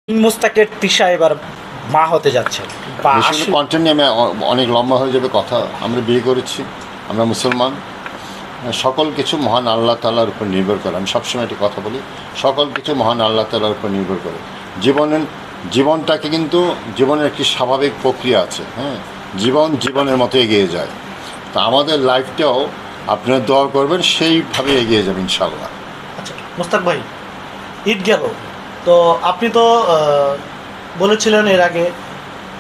মুস্তাকের তিশা এবার মা হতে যাচ্ছে বা কন্টেন্ট নিয়ে আমি অনেক লম্বা হয়ে যাবে কথা। আমরা বিয়ে করেছি, আমরা মুসলমান। সকল কিছু মহান আল্লাহ তাআলার উপর নির্ভর করে। আমি সবসময় একটি কথা বলি, সকল কিছু মহান আল্লাহ তাআলার উপর নির্ভর করে। জীবনটাকে কিন্তু জীবনের একটি স্বাভাবিক প্রক্রিয়া আছে। হ্যাঁ, জীবনের মতো এগিয়ে যায়। তা আমাদের লাইফটাও আপনারা দোয়া করবেন, সেইভাবে এগিয়ে যাবে ইনশাআল্লাহ। আচ্ছা মুস্তাক ভাই, ঈদ গেল, তো আপনি তো বলেছিলেন এর আগে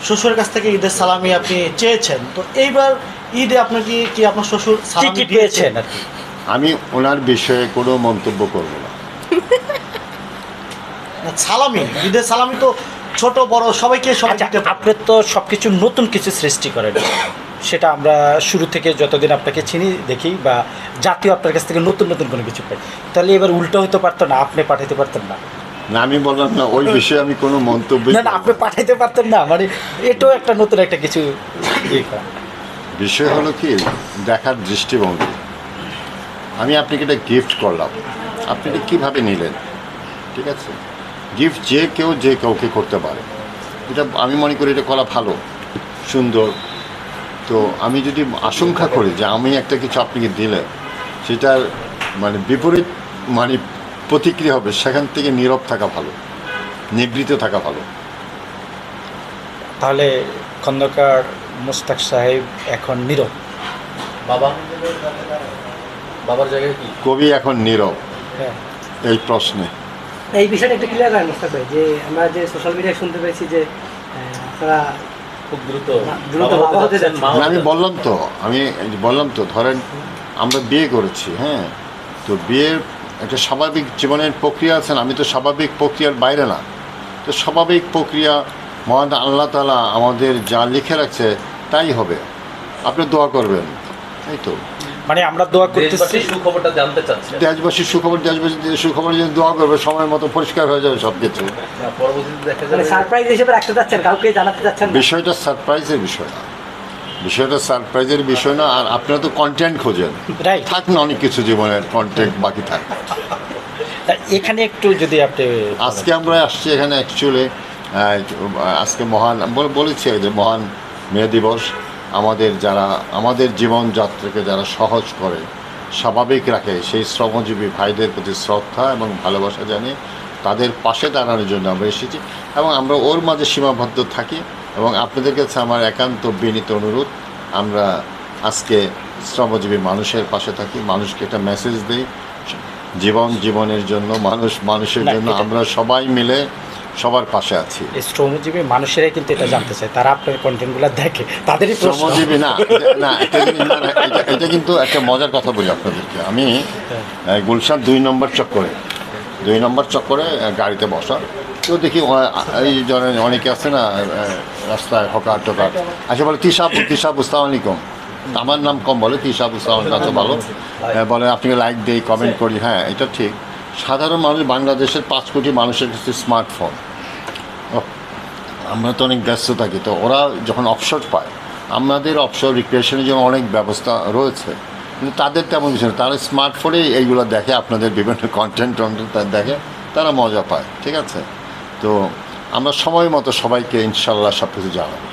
শ্বশুরের কাছ থেকে ঈদের সালামি আপনি চেয়েছেন, তো এইবার ঈদে আপনার কি আপনার শ্বশুর কি সালামি কি দিয়েছেন পেয়েছেন আর কি? আমি ওনার বিষয়ে কোনো মন্তব্য করব না। না, সালামি, ঈদের সালামি তো ছোট বড় সবাইকে সবাই আচ্ছা, দিতে পারে। আপনি তো সব কিছু নতুন কিছু সৃষ্টি করেন, সেটা আমরা শুরু থেকে যতদিন আপনাকে চিনি দেখি বা জাতীয় আপনার কাছ থেকে নতুন নতুন কোনো কিছু পাই, তাহলে এবার উল্টো হতে পারতো না, আপনি পাঠাইতে পারতেন না? না, আমি বললাম না, ওই বিষয়ে আমি কোনো মন্তব্য না না, আপনি পাঠাইতে পারতেন না, মানে এটাও একটা নতুন একটা কিছু ইয়ে করা। বিষয় হলো কি, দেখার দৃষ্টিভঙ্গি। আমি আপনাকে এটা গিফট করলাম, আপনি এটা কীভাবে নিলেন? ঠিক আছে, গিফট যে কাউকে করতে পারে, এটা আমি মনে করি এটা করা ভালো, সুন্দর। তো আমি যদি আশঙ্কা করি যে আমি একটা কিছু আপনাকে দিলে সেটার মানে বিপরীত মানে প্রতিক্রিয়া হবে, সেখান থেকে নীরব থাকা ভালো, নিবৃত থাকা ভালো। তাহলে খন্দকার মুস্তাক সাহেব এখন নীরব। বাবার জায়গায় কি কবি এখন নীরব হ্যাঁ, এই প্রশ্নে। এই বিষয়টা একটু ক্লিয়ার করেন মুস্তাক ভাই, যে আমরা যে সোশ্যাল মিডিয়ায় শুনতে পেয়েছি যে আপনারা খুব দ্রুত দ্রুত বাবা হতে যাচ্ছেন। মা হতে আমি যাচ্ছেন। বললাম তো ধরেন আমরা বিয়ে করেছি, হ্যাঁ, তো বিয়ের একটা স্বাভাবিক জীবনের প্রক্রিয়া আছে না, আমি তো স্বাভাবিক প্রক্রিয়ার বাইরে না। তো স্বাভাবিক প্রক্রিয়া মহান আল্লাহ তাআলা আমাদের যা লিখে রাখছে তাই হবে। আপনি দোয়া করবেন, তাই তো। মানে আমরা দোয়া করতেছি। দেশবাসীর সুখবরটা জানতে চাচ্ছেন। দেশবাসীর সুখবর যদি দোয়া করবে, সময় মতো পরিষ্কার হয়ে যাবে সব কিছু। না, পরবর্তীতে দেখা মানে যাবে সারপ্রাইজ হিসেবে রাখতে চাচ্ছেন, কাউকে জানাতে চাচ্ছেন না। বিষয়টা সারপ্রাইজের বিষয় না, বিষয়টা সারপ্রাইজের বিষয় না। আর আপনারা তো কন্টেন্ট খোঁজেন, রাইট, থাক না অনেক কিছু জীবনের কন্টেন্ট বাকি থাক। এখানে একটু যদি আপনি আজকে আমরা আসছি এখানে অ্যাকচুয়ালি আজকে বলেছি যে মহান মে দিবস। যারা আমাদের জীবনযাত্রাকে যারা সহজ করে, স্বাভাবিক রাখে, সেই শ্রমজীবী ভাইদের প্রতি শ্রদ্ধা এবং ভালোবাসা জানিয়ে তাদের পাশে দাঁড়ানোর জন্য আমরা এসেছি। এবং আমরা ওর মাঝে সীমাবদ্ধ থাকি। এবং আপনাদের কাছে আমার একান্ত বিনীত অনুরোধ, আমরা আজকে শ্রমজীবী মানুষের পাশে থাকি, মানুষকে একটা মেসেজ দিই, জীবনের জন্য, মানুষের জন্য আমরা সবাই মিলে সবার পাশে আছি। এই শ্রমজীবী মানুষেরাই কিন্তু এটা জানতে চায়, তারা আপনার কন্টেন্টগুলো দেখে, তাদেরই প্রশ্ন। শ্রমজীবী এটা কিন্তু একটা মজার কথা বলি আপনাদেরকে। আমি গুলশান 2 নম্বর চক্করে গাড়িতে বসা, তো দেখি এই জনের অনেকে আছে না রাস্তায় হকার টকার, আচ্ছা বলে তিশাব আসসালামু আলাইকুম। আমার নাম কম বলে, তিশাব আসসালামু আলাইকুম, ভালো বলে, আপনাকে লাইক দেই, কমেন্ট করি। হ্যাঁ, এটা ঠিক। সাধারণ মানুষ, বাংলাদেশের 5 কোটি মানুষের কাছে স্মার্টফোন। আমরা তো অনেক ব্যস্ত থাকি, তো ওরা যখন অবসর পায়, আমাদের অবসর রিক্রিয়েশনের জন্য অনেক ব্যবস্থা রয়েছে, কিন্তু তাদের তেমন কিছু না। তারা স্মার্টফোনে এইগুলো দেখে, আপনাদের বিভিন্ন কন্টেন্ট দেখে, তারা মজা পায়। ঠিক আছে, তো আমরা সময় মতো সবাইকে ইনশাল্লাহ সব কিছু জানাবো।